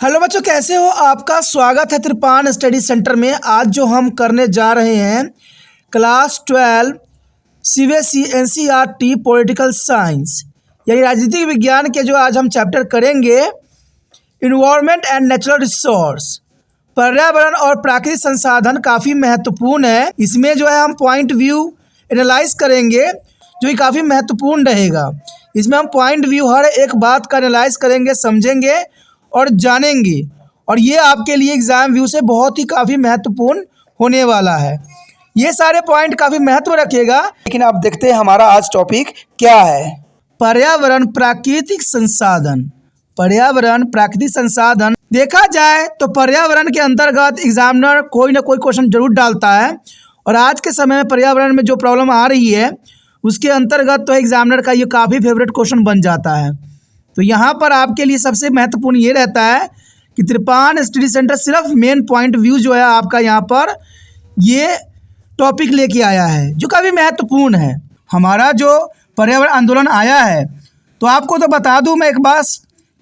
Hello बच्चों, कैसे हो? आपका स्वागत है त्रिपान स्टडी सेंटर में। आज जो हम करने जा रहे हैं class 12 CBSE NCERT political science यानी राजनीतिक विज्ञान के जो आज हम चैप्टर करेंगे इन्वायरमेंट एंड नेचुरल रिसोर्स, पर्यावरण और प्राकृतिक संसाधन काफ़ी महत्वपूर्ण है। इसमें जो है हम पॉइंट व्यू एनालाइज करेंगे जो कि काफ़ी महत्वपूर्ण रहेगा। इसमें हम पॉइंट व्यू हर एक बात का एनालाइज करेंगे, समझेंगे और जानेंगे, और ये आपके लिए एग्ज़ाम व्यू से बहुत ही काफ़ी महत्वपूर्ण होने वाला है। ये सारे पॉइंट काफ़ी महत्व रखेगा। लेकिन आप देखते हैं हमारा आज टॉपिक क्या है। पर्यावरण प्राकृतिक संसाधन। पर्यावरण प्राकृतिक संसाधन देखा जाए तो पर्यावरण के अंतर्गत एग्जामिनर कोई ना कोई क्वेश्चन जरूर डालता है, और आज के समय में पर्यावरण में जो प्रॉब्लम आ रही है उसके अंतर्गत तो एग्जामिनर का ये काफ़ी फेवरेट क्वेश्चन बन जाता है। तो यहाँ पर आपके लिए सबसे महत्वपूर्ण ये रहता है कि त्रिपान स्टडी सेंटर सिर्फ मेन पॉइंट व्यू जो है आपका यहाँ पर ये टॉपिक लेके आया है जो काफ़ी महत्वपूर्ण है। हमारा जो पर्यावरण आंदोलन आया है तो आपको तो बता दूं मैं एक बात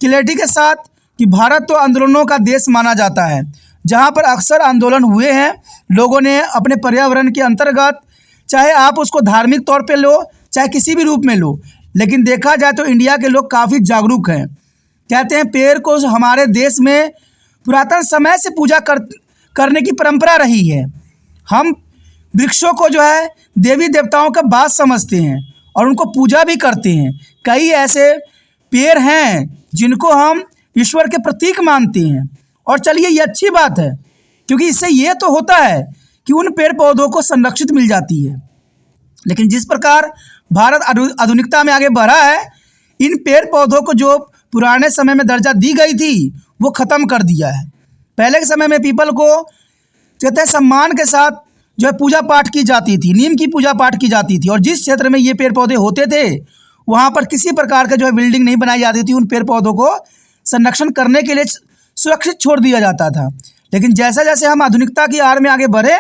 क्लैरिटी के साथ कि भारत तो आंदोलनों का देश माना जाता है, जहाँ पर अक्सर आंदोलन हुए हैं। लोगों ने अपने पर्यावरण के अंतर्गत, चाहे आप उसको धार्मिक तौर पे लो चाहे किसी भी रूप में लो, लेकिन देखा जाए तो इंडिया के लोग काफ़ी जागरूक हैं। कहते हैं पेड़ को हमारे देश में पुरातन समय से पूजा करने की परंपरा रही है। हम वृक्षों को जो है देवी देवताओं का बात समझते हैं और उनको पूजा भी करते हैं। कई ऐसे पेड़ हैं जिनको हम ईश्वर के प्रतीक मानते हैं, और चलिए ये अच्छी बात है क्योंकि इससे ये तो होता है कि उन पेड़ पौधों को संरक्षित मिल जाती है। लेकिन जिस प्रकार भारत आधुनिकता में आगे बढ़ा है, इन पेड़ पौधों को जो पुराने समय में दर्जा दी गई थी वो ख़त्म कर दिया है। पहले के समय में पीपल को कहते हैं सम्मान के साथ जो है पूजा पाठ की जाती थी, नीम की पूजा पाठ की जाती थी, और जिस क्षेत्र में ये पेड़ पौधे होते थे वहाँ पर किसी प्रकार का जो है बिल्डिंग नहीं बनाई जाती थी। उन पेड़ पौधों को संरक्षण करने के लिए सुरक्षित छोड़ दिया जाता था। लेकिन जैसे जैसे हम आधुनिकता की आड़ में आगे बढ़े,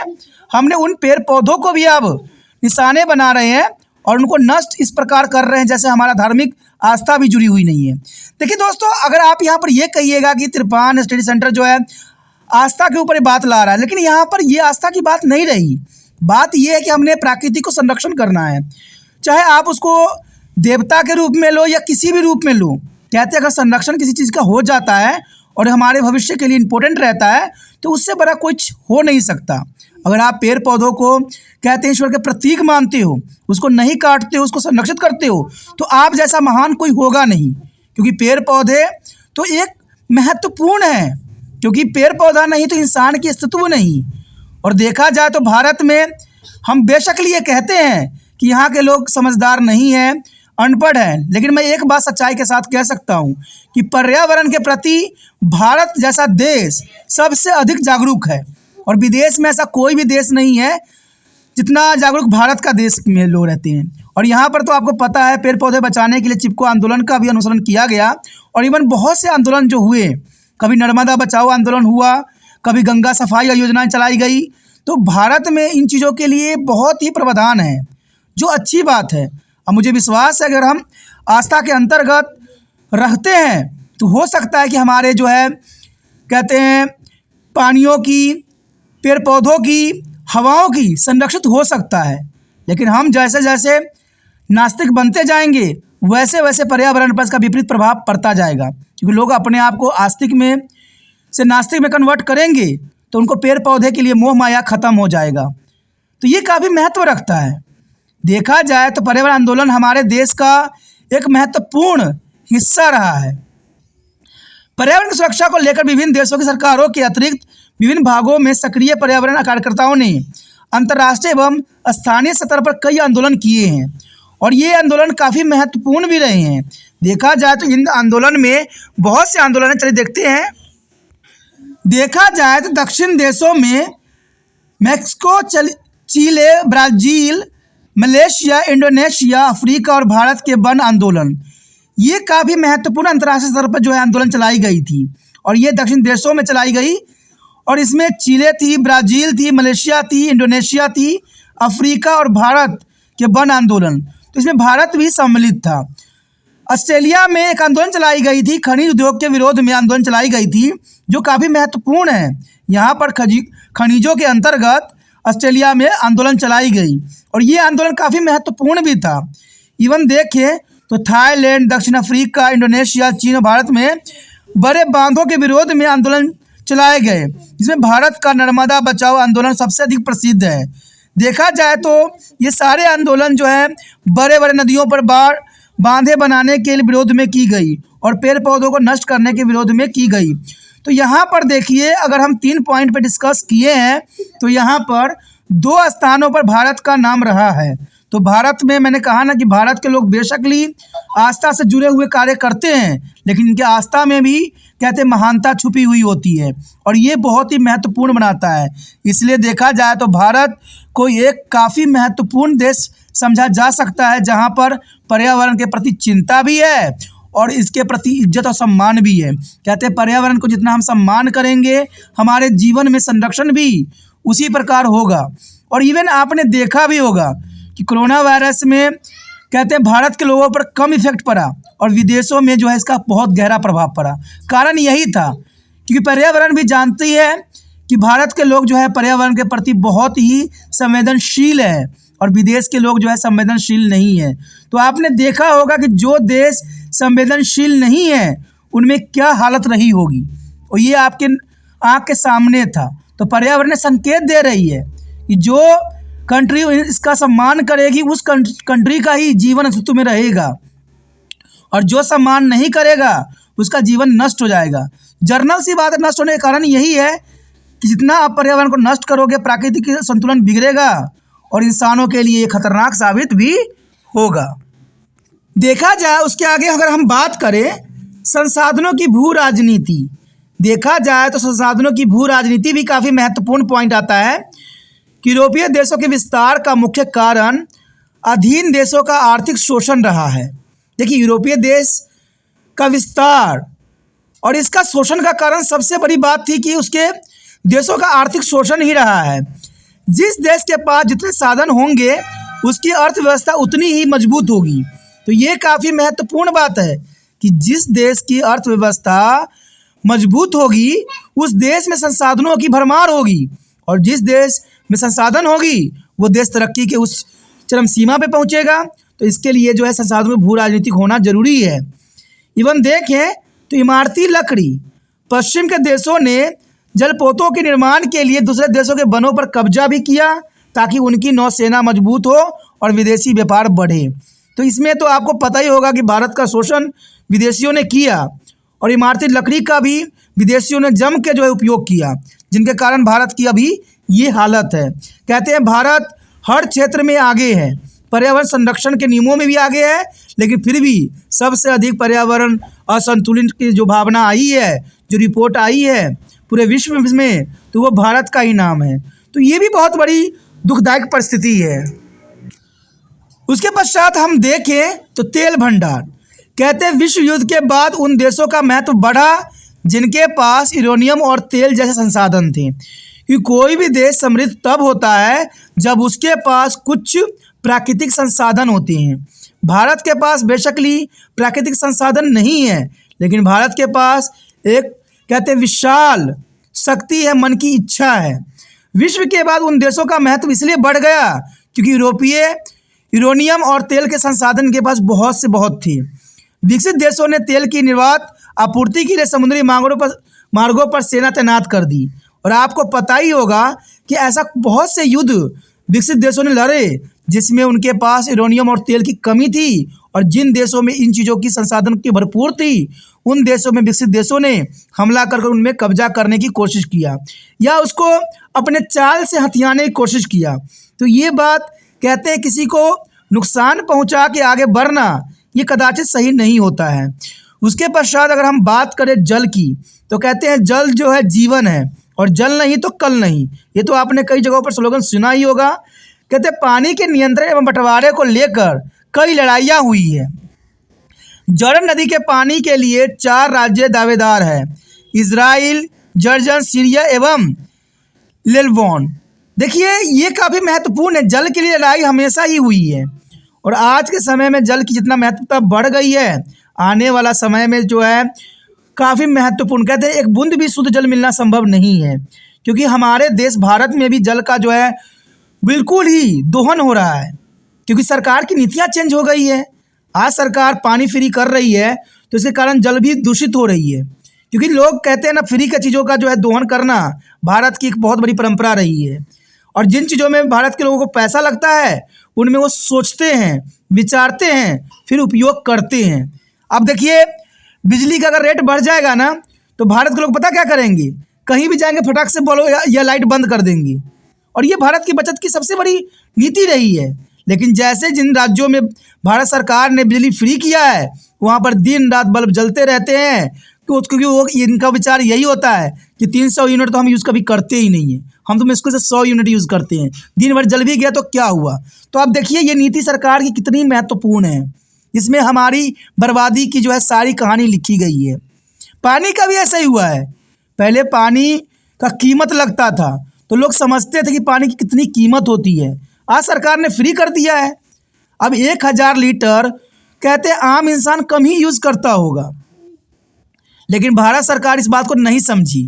हमने उन पेड़ पौधों को भी अब निशाने बना रहे हैं और उनको नष्ट इस प्रकार कर रहे हैं जैसे हमारा धार्मिक आस्था भी जुड़ी हुई नहीं है। देखिए दोस्तों, अगर आप यहाँ पर ये कहिएगा कि त्रिपान स्टडी सेंटर जो है आस्था के ऊपर बात ला रहा है, लेकिन यहाँ पर ये आस्था की बात नहीं रही। बात ये है कि हमने प्रकृति को संरक्षण करना है, चाहे आप उसको देवता के रूप में लो या किसी भी रूप में लो। कहते हैं अगर संरक्षण किसी चीज़ का हो जाता है और हमारे भविष्य के लिए इम्पोर्टेंट रहता है तो उससे बड़ा कुछ हो नहीं सकता। अगर आप पेड़ पौधों को कहते हैं ईश्वर के प्रतीक मानते हो, उसको नहीं काटते हो, उसको संरक्षित करते हो, तो आप जैसा महान कोई होगा नहीं। क्योंकि पेड़ पौधे तो एक महत्वपूर्ण है, क्योंकि पेड़ पौधा नहीं तो इंसान की अस्तित्व नहीं। और देखा जाए तो भारत में हम बेशक लिए कहते हैं कि यहाँ के लोग समझदार नहीं हैं, अनपढ़ हैं, लेकिन मैं एक बात सच्चाई के साथ कह सकता हूँ कि पर्यावरण के प्रति भारत जैसा देश सबसे अधिक जागरूक है, और विदेश में ऐसा कोई भी देश नहीं है जितना जागरूक भारत का देश में लोग रहते हैं। और यहाँ पर तो आपको पता है पेड़ पौधे बचाने के लिए चिपको आंदोलन का भी अनुसरण किया गया, और इवन बहुत से आंदोलन जो हुए, कभी नर्मदा बचाओ आंदोलन हुआ, कभी गंगा सफाई योजनाएं चलाई गई। तो भारत में इन चीज़ों के लिए बहुत ही प्रावधान है, जो अच्छी बात है। अब मुझे विश्वास है अगर हम आस्था के अंतर्गत रहते हैं तो हो सकता है कि हमारे जो है कहते हैं पानियों की, पेड़ पौधों की, हवाओं की संरक्षित हो सकता है। लेकिन हम जैसे जैसे नास्तिक बनते जाएंगे वैसे वैसे पर्यावरण पर इसका विपरीत प्रभाव पड़ता जाएगा, क्योंकि लोग अपने आप को आस्तिक में से नास्तिक में कन्वर्ट करेंगे तो उनको पेड़ पौधे के लिए मोह माया ख़त्म हो जाएगा। तो ये काफ़ी महत्व रखता है। देखा जाए तो पर्यावरण आंदोलन हमारे देश का एक महत्वपूर्ण हिस्सा रहा है। पर्यावरण की सुरक्षा को लेकर विभिन्न देशों की सरकारों के अतिरिक्त विभिन्न भागों में सक्रिय पर्यावरण कार्यकर्ताओं ने अंतर्राष्ट्रीय एवं स्थानीय स्तर पर कई आंदोलन किए हैं, और ये आंदोलन काफ़ी महत्वपूर्ण भी रहे हैं। देखा जाए तो इन आंदोलन में बहुत से आंदोलन चलिए देखते हैं। देखा जाए तो दक्षिण देशों में मैक्सिको, चिले, ब्राज़ील, मलेशिया, इंडोनेशिया, अफ्रीका और भारत के वन आंदोलन, ये काफ़ी महत्वपूर्ण अंतर्राष्ट्रीय स्तर पर जो है आंदोलन चलाई गई थी, और ये दक्षिण देशों में चलाई गई। और इसमें चिले थी, ब्राज़ील थी, मलेशिया थी, इंडोनेशिया थी, अफ्रीका और भारत के वन आंदोलन, तो इसमें भारत भी सम्मिलित था। ऑस्ट्रेलिया में एक आंदोलन चलाई गई थी, खनिज उद्योग के विरोध में आंदोलन चलाई गई थी, जो काफ़ी महत्वपूर्ण है। यहाँ पर खनिजों के अंतर्गत ऑस्ट्रेलिया में आंदोलन चलाई गई और ये आंदोलन काफ़ी महत्वपूर्ण भी था। इवन देखें तो थाईलैंड, दक्षिण अफ्रीका, इंडोनेशिया, चीन और भारत में बड़े बांधों के विरोध में आंदोलन चलाए गए, जिसमें भारत का नर्मदा बचाओ आंदोलन सबसे अधिक प्रसिद्ध है। देखा जाए तो ये सारे आंदोलन जो है बड़े बड़े नदियों पर बांधे बनाने के विरोध में की गई और पेड़ पौधों को नष्ट करने के विरोध में की गई। तो यहाँ पर देखिए, अगर हम 3 पॉइंट पे डिस्कस किए हैं तो यहाँ पर 2 स्थानों पर भारत का नाम रहा है। तो भारत में मैंने कहा ना कि भारत के लोग बेशकली आस्था से जुड़े हुए कार्य करते हैं, लेकिन इनके आस्था में भी कहते महानता छुपी हुई होती है और ये बहुत ही महत्वपूर्ण बनाता है। इसलिए देखा जाए तो भारत को एक काफ़ी महत्वपूर्ण देश समझा जा सकता है, जहाँ पर पर्यावरण के प्रति चिंता भी है और इसके प्रति इज्जत और सम्मान भी है। कहते हैं पर्यावरण को जितना हम सम्मान करेंगे, हमारे जीवन में संरक्षण भी उसी प्रकार होगा। और इवन आपने देखा भी होगा कि कोरोना वायरस में कहते हैं भारत के लोगों पर कम इफेक्ट पड़ा और विदेशों में जो है इसका बहुत गहरा प्रभाव पड़ा। कारण यही था क्योंकि पर्यावरण भी जानती है कि भारत के लोग जो है पर्यावरण के प्रति बहुत ही संवेदनशील है और विदेश के लोग जो है संवेदनशील नहीं है। तो आपने देखा होगा कि जो देश संवेदनशील नहीं है उनमें क्या हालत रही होगी, और ये आपके आँख के सामने था। तो पर्यावरण ने संकेत दे रही है कि जो कंट्री इसका सम्मान करेगी उस कंट्री का ही जीवन अस्तित्व में रहेगा और जो सम्मान नहीं करेगा उसका जीवन नष्ट हो जाएगा। जर्नल सी बात है, नष्ट होने का कारण यही है कि जितना आप पर्यावरण को नष्ट करोगे प्राकृतिक संतुलन बिगड़ेगा और इंसानों के लिए खतरनाक साबित भी होगा। देखा जाए उसके आगे अगर हम बात करें संसाधनों की भू राजनीति, देखा जाए तो संसाधनों की भू राजनीति भी काफ़ी महत्वपूर्ण पॉइंट आता है कि यूरोपीय देशों के विस्तार का मुख्य कारण अधीन देशों का आर्थिक शोषण रहा है। देखिए यूरोपीय देश का विस्तार और इसका शोषण का कारण सबसे बड़ी बात थी कि उसके देशों का आर्थिक शोषण ही रहा है। जिस देश के पास जितने साधन होंगे उसकी अर्थव्यवस्था उतनी ही मजबूत होगी। तो ये काफ़ी महत्वपूर्ण बात है कि जिस देश की अर्थव्यवस्था मजबूत होगी उस देश में संसाधनों की भरमार होगी और जिस देश में संसाधन होगी वो देश तरक्की के उस चरम सीमा पे पहुंचेगा। तो इसके लिए जो है संसाधनों में भू राजनीतिक होना जरूरी है। इवन देखें तो इमारती लकड़ी, पश्चिम के देशों ने जलपोतों के निर्माण के लिए दूसरे देशों के वनों पर कब्जा भी किया ताकि उनकी नौसेना मजबूत हो और विदेशी व्यापार बढ़े। तो इसमें तो आपको पता ही होगा कि भारत का शोषण विदेशियों ने किया और इमारती लकड़ी का भी विदेशियों ने जम के जो है उपयोग किया, जिनके कारण भारत की अभी ये हालत है। कहते हैं भारत हर क्षेत्र में आगे है, पर्यावरण संरक्षण के नियमों में भी आगे है, लेकिन फिर भी सबसे अधिक पर्यावरण असंतुलन की जो भावना आई है, जो रिपोर्ट आई है पूरे विश्व में, तो वो भारत का ही नाम है। तो ये भी बहुत बड़ी दुखदायक परिस्थिति है। उसके पश्चात हम देखें तो तेल भंडार, कहते हैं विश्व युद्ध के बाद उन देशों का महत्व बढ़ा जिनके पास यूरेनियम और तेल जैसे संसाधन थे। कि कोई भी देश समृद्ध तब होता है जब उसके पास कुछ प्राकृतिक संसाधन होते हैं। भारत के पास बेशकली प्राकृतिक संसाधन नहीं है, लेकिन भारत के पास एक कहते हैं विशाल शक्ति है, मन की इच्छा है। विश्व के बाद उन देशों का महत्व इसलिए बढ़ गया क्योंकि यूरेनियम और तेल के संसाधन के पास बहुत से बहुत थे। विकसित देशों ने तेल की निर्बाध आपूर्ति के लिए समुद्री मार्गों पर सेना तैनात कर दी और आपको पता ही होगा कि ऐसा बहुत से युद्ध विकसित देशों ने लड़े जिसमें उनके पास यूरेनियम और तेल की कमी थी और जिन देशों में इन चीज़ों की संसाधन की भरपूर थी उन देशों में विकसित देशों ने हमला कर उनमें कब्जा करने की कोशिश किया या उसको अपने चाल से हथियाने की कोशिश किया। तो ये बात कहते हैं किसी को नुकसान पहुंचा के आगे बढ़ना ये कदाचित सही नहीं होता है। उसके पश्चात अगर हम बात करें जल की, तो कहते हैं जल जो है जीवन है और जल नहीं तो कल नहीं। ये तो आपने कई जगहों पर स्लोगन सुना ही होगा। कहते हैं पानी के नियंत्रण एवं बंटवारे को लेकर कई लड़ाइयाँ हुई है। जॉर्डन नदी के पानी के लिए 4 राज्य दावेदार हैं, इजराइल, जॉर्डन, सीरिया एवं लेबनान। देखिए ये काफ़ी महत्वपूर्ण है। जल के लिए लड़ाई हमेशा ही हुई है और आज के समय में जल की जितना महत्वता बढ़ गई है, आने वाला समय में जो है काफ़ी महत्वपूर्ण। कहते हैं एक बूंद भी शुद्ध जल मिलना संभव नहीं है, क्योंकि हमारे देश भारत में भी जल का जो है बिल्कुल ही दोहन हो रहा है, क्योंकि सरकार की नीतियाँ चेंज हो गई है। आज सरकार पानी फ्री कर रही है, तो इसके कारण जल भी दूषित हो रही है, क्योंकि लोग कहते हैं ना, फ्री की चीज़ों का जो है दोहन करना भारत की एक बहुत बड़ी परंपरा रही है। और जिन चीज़ों में भारत के लोगों को पैसा लगता है, उनमें वो सोचते हैं, विचारते हैं, फिर उपयोग करते हैं। अब देखिए, बिजली का अगर रेट बढ़ जाएगा ना, तो भारत के लोग पता क्या करेंगे, कहीं भी जाएंगे फटाक से बोलो या लाइट बंद कर देंगे। और ये भारत की बचत की सबसे बड़ी नीति रही है। लेकिन जैसे जिन राज्यों में भारत सरकार ने बिजली फ्री किया है, वहाँ पर दिन रात बल्ब जलते रहते हैं, क्योंकि वो इनका विचार यही होता है कि 300 यूनिट तो हम यूज़ कभी करते ही नहीं है, हम तो मुश्किल से 100 यूनिट यूज़ करते हैं। दिन भर जल भी गया तो क्या हुआ। तो आप देखिए ये नीति सरकार की कितनी महत्वपूर्ण है। इसमें हमारी बर्बादी की जो है सारी कहानी लिखी गई है। पानी का भी ऐसा ही हुआ है। पहले पानी का कीमत लगता था, तो लोग समझते थे कि पानी की कितनी कीमत होती है। आज सरकार ने फ्री कर दिया है। अब 1000 लीटर कहते हैं आम इंसान कम ही यूज़ करता होगा, लेकिन भारत सरकार इस बात को नहीं समझी।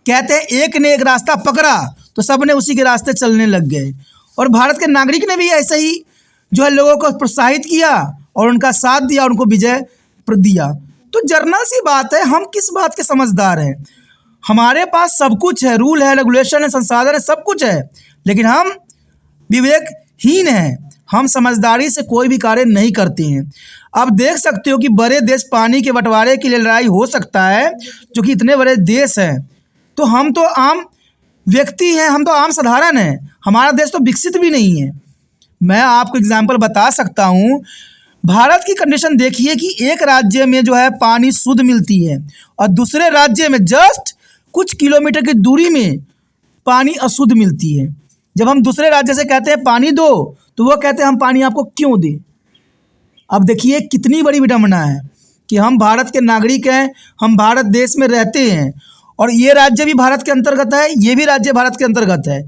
कहते हैं एक ने एक रास्ता पकड़ा तो सब ने उसी के रास्ते चलने लग गए। और भारत के नागरिक ने भी ऐसे ही जो है लोगों को प्रोत्साहित किया और उनका साथ दिया, उनको विजय दिया। तो जर्नल सी बात है, हम किस बात के समझदार हैं। हमारे पास सब कुछ है, रूल है, रेगुलेशन है, संसाधन है, सब कुछ है, लेकिन हम विवेकहीन हैं। हम समझदारी से कोई भी कार्य नहीं करते हैं। अब देख सकते हो कि बड़े देश पानी के बंटवारे के लिए लड़ाई हो सकता है, जो कि इतने बड़े देश हैं। तो हम तो आम व्यक्ति हैं, हम तो आम साधारण हैं, हमारा देश तो विकसित भी नहीं है। मैं आपको एग्जाम्पल बता सकता हूँ। भारत की कंडीशन देखिए कि एक राज्य में जो है पानी शुद्ध मिलती है और दूसरे राज्य में जस्ट कुछ किलोमीटर की दूरी में पानी अशुद्ध मिलती है। जब हम दूसरे राज्य से कहते हैं पानी दो, तो वो कहते हैं हम पानी आपको क्यों दें। अब देखिए कितनी बड़ी विडंबना है कि हम भारत के नागरिक हैं, हम भारत देश में रहते हैं और ये राज्य भी भारत के अंतर्गत है, ये भी राज्य भारत के अंतर्गत है,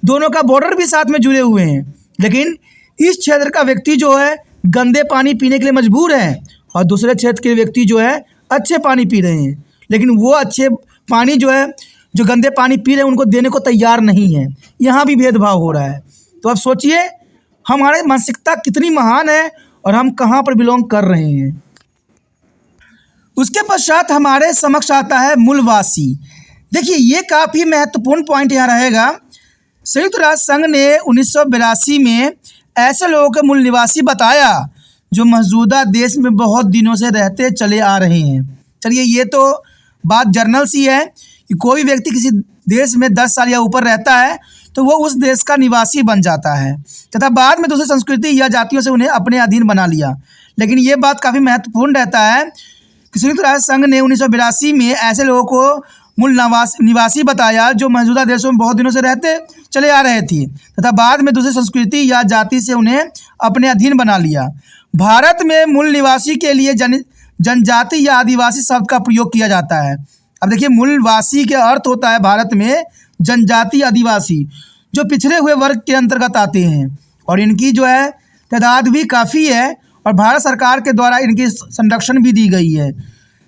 दोनों का बॉर्डर भी साथ में जुड़े हुए हैं। लेकिन इस क्षेत्र का व्यक्ति जो है गंदे पानी पीने के लिए मजबूर है और दूसरे क्षेत्र के व्यक्ति जो है अच्छे पानी पी रहे हैं, लेकिन वो अच्छे पानी जो है जो गंदे पानी पी रहे हैं उनको देने को तैयार नहीं है। यहाँ भी भेदभाव हो रहा है। तो अब सोचिए हमारी मानसिकता कितनी महान है और हम कहाँ पर बिलोंग कर रहे हैं। उसके पश्चात हमारे समक्ष आता है मूलवासी। देखिए ये काफ़ी महत्वपूर्ण पॉइंट यहाँ रहेगा। संयुक्त राष्ट्र संघ ने 1982 में ऐसे लोगों को मूल निवासी बताया जो मौजूदा देश में बहुत दिनों से रहते चले आ रहे हैं। चलिए ये तो बात जर्नल सी है कि कोई व्यक्ति किसी देश में 10 साल या ऊपर रहता है तो वो उस देश का निवासी बन जाता है तथा बाद में दूसरी संस्कृति या जातियों से उन्हें अपने अधीन बना लिया। लेकिन ये बात काफ़ी महत्वपूर्ण रहता है कि संयुक्त राष्ट्र संघ ने 1982 में ऐसे लोगों को मूल निवासी बताया जो मौजूदा देशों में बहुत दिनों से रहते चले आ रहे थे तथा बाद में दूसरी संस्कृति या जाति से उन्हें अपने अधीन बना लिया। भारत में मूल निवासी के लिए जनजाति या आदिवासी शब्द का प्रयोग किया जाता है। अब देखिए मूलवासी के अर्थ होता है भारत में जनजाति आदिवासी, जो पिछड़े हुए वर्ग के अंतर्गत आते हैं और इनकी जो है तादाद भी काफ़ी है और भारत सरकार के द्वारा इनकी संरक्षण भी दी गई है।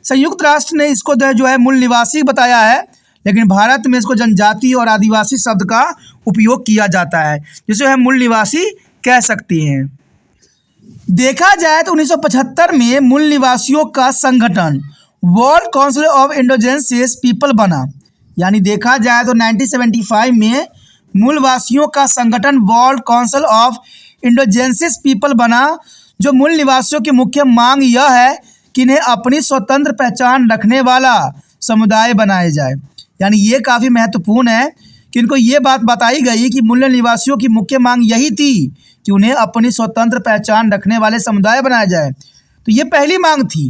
संयुक्त राष्ट्र ने इसको जो है मूल निवासी बताया है, लेकिन भारत में इसको जनजाति और आदिवासी शब्द का उपयोग किया जाता है, जिसे हम मूल निवासी कह सकते हैं। देखा जाए तो 1975 में मूल निवासियों का संगठन world council of indigenous people बना। यानी देखा जाए तो 1975 में मूलवासियों का संगठन world council of indigenous people बना, जो मूल निवासियों की मुख्य मांग यह है कि इन्हें अपनी स्वतंत्र पहचान रखने वाला समुदाय बनाया जाए। यानी ये काफ़ी महत्वपूर्ण है कि इनको ये बात बताई गई कि मूल निवासियों की मुख्य मांग यही थी कि उन्हें अपनी स्वतंत्र पहचान रखने वाले समुदाय बनाया जाए। तो ये पहली मांग थी।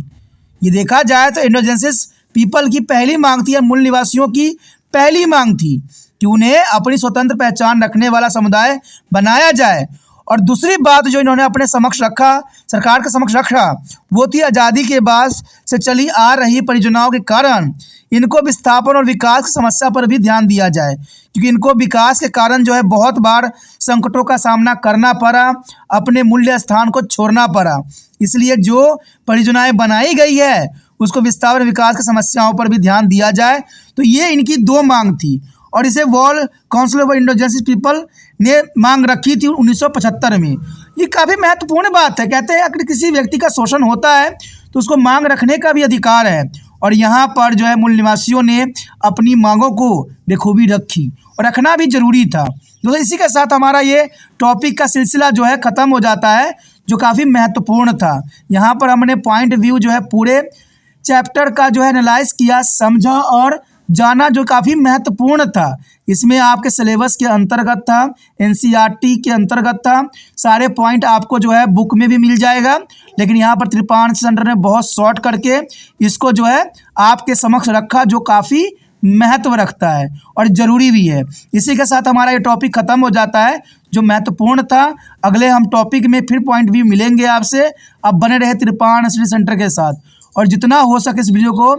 ये देखा जाए तो इंडिजिनस पीपल की पहली मांग थी या मूल निवासियों की पहली मांग थी कि उन्हें अपनी स्वतंत्र पहचान रखने वाला समुदाय बनाया जाए और दूसरी बात जो इन्होंने अपने समक्ष रखा, सरकार के समक्ष रखा, वो थी आज़ादी के बाद से चली आ रही परियोजनाओं के कारण इनको विस्थापन और विकास की समस्या पर भी ध्यान दिया जाए, क्योंकि इनको विकास के कारण जो है बहुत बार संकटों का सामना करना पड़ा, अपने मूल्य स्थान को छोड़ना पड़ा। इसलिए जो परियोजनाएं बनाई गई है उसको विस्तार और विकास की समस्याओं पर भी ध्यान दिया जाए। तो ये इनकी दो मांग थी और इसे world council of indigenous people ने मांग रखी थी 1975 में। ये काफ़ी महत्वपूर्ण बात है। कहते हैं अगर किसी व्यक्ति का शोषण होता है तो उसको मांग रखने का भी अधिकार है, और यहाँ पर जो है मूल निवासियों ने अपनी मांगों को बखूबी रखी और रखना भी जरूरी था। तो इसी के साथ हमारा ये टॉपिक का सिलसिला जो है ख़त्म हो जाता है, जो काफ़ी महत्वपूर्ण था। यहाँ पर हमने पॉइंट व्यू जो है पूरे चैप्टर का जो है एनालाइज किया, समझा और जाना, जो काफ़ी महत्वपूर्ण था। इसमें आपके सिलेबस के अंतर्गत था, एनसीईआरटी के अंतर्गत था। सारे पॉइंट आपको जो है बुक में भी मिल जाएगा, लेकिन यहाँ पर त्रिपाण सेंटर ने बहुत शॉर्ट करके इसको जो है आपके समक्ष रखा, जो काफ़ी महत्व रखता है और ज़रूरी भी है। इसी के साथ हमारा ये टॉपिक ख़त्म हो जाता है, जो महत्वपूर्ण था। अगले हम टॉपिक में फिर पॉइंट व्यू मिलेंगे आपसे। आप बने रहे त्रिपाण स्टडी सेंटर के साथ, और जितना हो सके इस वीडियो को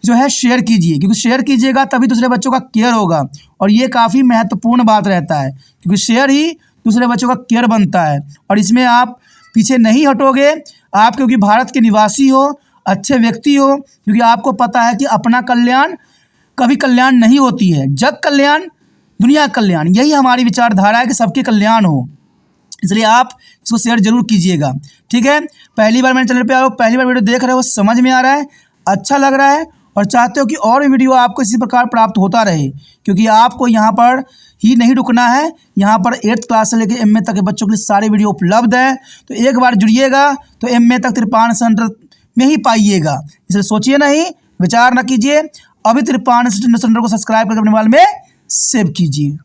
जो है शेयर कीजिए, क्योंकि शेयर कीजिएगा तभी दूसरे बच्चों का केयर होगा, और ये काफ़ी महत्वपूर्ण बात रहता है, क्योंकि शेयर ही दूसरे बच्चों का केयर बनता है। और इसमें आप पीछे नहीं हटोगे, आप क्योंकि भारत के निवासी हो, अच्छे व्यक्ति हो, क्योंकि आपको पता है कि अपना कल्याण कभी कल्याण नहीं होती है, जग कल्याण दुनिया कल्याण, यही हमारी विचारधारा है कि सबके कल्याण हो। इसलिए आप इसको शेयर जरूर कीजिएगा, ठीक है। पहली बार मेरे चैनल पे आओ, पहली बार वीडियो देख रहे हो, समझ में आ रहा है, अच्छा लग रहा है और चाहते हो कि और भी वीडियो आपको इसी प्रकार प्राप्त होता रहे, क्योंकि आपको यहाँ पर ही नहीं रुकना है। यहाँ पर 8th क्लास से लेकर MA तक के बच्चों के लिए सारे वीडियो उपलब्ध हैं। तो एक बार जुड़िएगा तो MA तक त्रिपाण सेंटर में ही पाइएगा। इसलिए सोचिए नहीं, विचार न कीजिए, अभी त्रिपाण सेंटर को सब्सक्राइब करके अपने मोबाइल में सेव कीजिए।